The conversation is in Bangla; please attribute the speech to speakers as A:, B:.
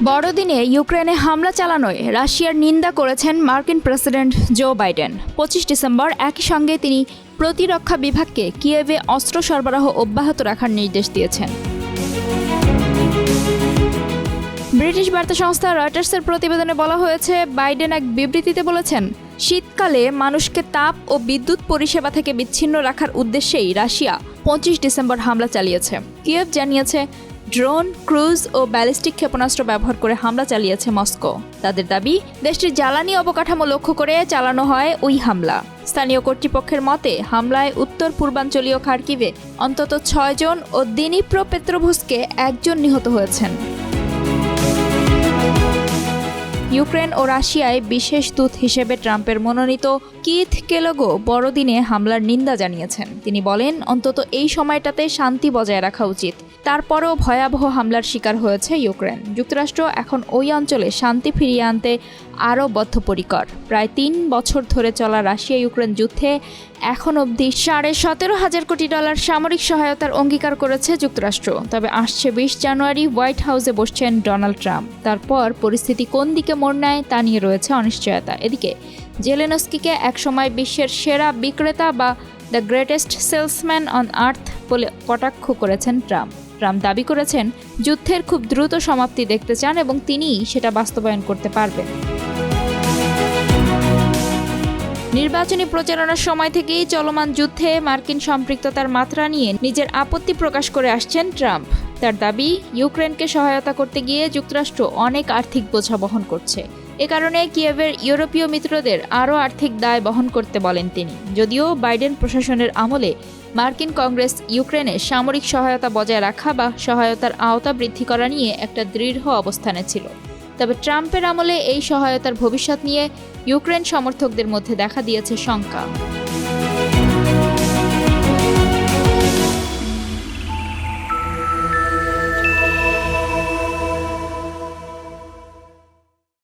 A: বড়দিনে ইউক্রেনে হামলা চালানোয় রাশিয়ার নিন্দা করেছেন মার্কিন প্রেসিডেন্ট জো বাইডেন। 25 ডিসেম্বর একই সঙ্গে তিনি প্রতিরক্ষা বিভাগকে কিয়েভে অস্ত্র সরবরাহ অব্যাহত রাখার নির্দেশ দিয়েছেন। ব্রিটিশ বার্তা সংস্থা রয়টার্সের প্রতিবেদনে বলা হয়েছে, বাইডেন এক বিবৃতিতে বলেছেন, শীতকালে মানুষকে তাপ ও বিদ্যুৎ পরিষেবা থেকে বিচ্ছিন্ন রাখার উদ্দেশ্যেই রাশিয়া 25 ডিসেম্বর হামলা চালিয়েছে। কিয়েভ জানিয়েছে, ড্রোন, ক্রুজ ও ব্যালিস্টিক ক্ষেপণাস্ত্র ব্যবহার করে হামলা চালিয়েছে মস্কো। তাদের দাবি, দেশটির জ্বালানি অবকাঠামো লক্ষ্য করে চালানো হয় ওই হামলা। স্থানীয় কর্তৃপক্ষের মতে, হামলায় উত্তর পূর্বাঞ্চলীয় খার্কিভে অন্তত 6 জন ও দিনিপ্রো পেত্রোভস্কে 1 জন নিহত হয়েছেন। ইউক্রেন ও রাশিয়ায় বিশেষ দূত হিসেবে ট্রাম্পের মনোনীত কিথ কেলগো বড়দিনে হামলার নিন্দা জানিয়েছেন। তিনি বলেন, অন্তত এই সময়টাতে শান্তি বজায় রাখা উচিত। তারপরও ভয়াবহ হামলার শিকার হয়েছে ইউক্রেন। যুক্তরাষ্ট্র এখন ওই অঞ্চলে শান্তি ফিরিয়ে আনতে আরও বদ্ধপরিকর। প্রায় 3 বছর ধরে চলা রাশিয়া ইউক্রেন যুদ্ধে এখন অবধি $17,500 কোটি সামরিক সহায়তার অঙ্গীকার করেছে যুক্তরাষ্ট্র। তবে আসছে 20 জানুয়ারি হোয়াইট হাউসে বসছেন ডোনাল্ড ট্রাম্প। তারপর পরিস্থিতি কোন দিকে মোড় নেয় তা নিয়ে রয়েছে অনিশ্চয়তা। এদিকে জেলেনস্কিকে একসময় বিশ্বের সেরা বিক্রেতা বা the greatest salesman on earth বলে কটাক্ষ করেছেন ট্রাম্প। ট্রাম্প দাবি করেছেন, যুদ্ধের খুব দ্রুত সমাপ্তি দেখতে চান এবং তিনিই সেটা বাস্তবায়ন করতে পারবেন। নির্বাচনী প্রচারণার সময় থেকেই চলমান যুদ্ধে মার্কিন সম্পৃক্ততার মাত্রা নিয়ে নিজের আপত্তি প্রকাশ করে আসছেন ট্রাম্প। তার দাবি, ইউক্রেনকে সহায়তা করতে গিয়ে যুক্তরাষ্ট্র অনেক আর্থিক বোঝা বহন করছে। এ কারণে কিয়েভের ইউরোপীয় মিত্রদের আরও আর্থিক দায় বহন করতে বলেন তিনি। যদিও বাইডেন প্রশাসনের আমলে মার্কিন কংগ্রেস ইউক্রেনে সামরিক সহায়তা বজায় রাখা বা সহায়তার আওতা বৃদ্ধি করা নিয়ে একটা দৃঢ় অবস্থানে ছিল, তবে ট্রাম্পের আমলে এই সহায়তার ভবিষ্যৎ নিয়ে ইউক্রেন সমর্থকদের মধ্যে দেখা দিয়েছে শঙ্কা।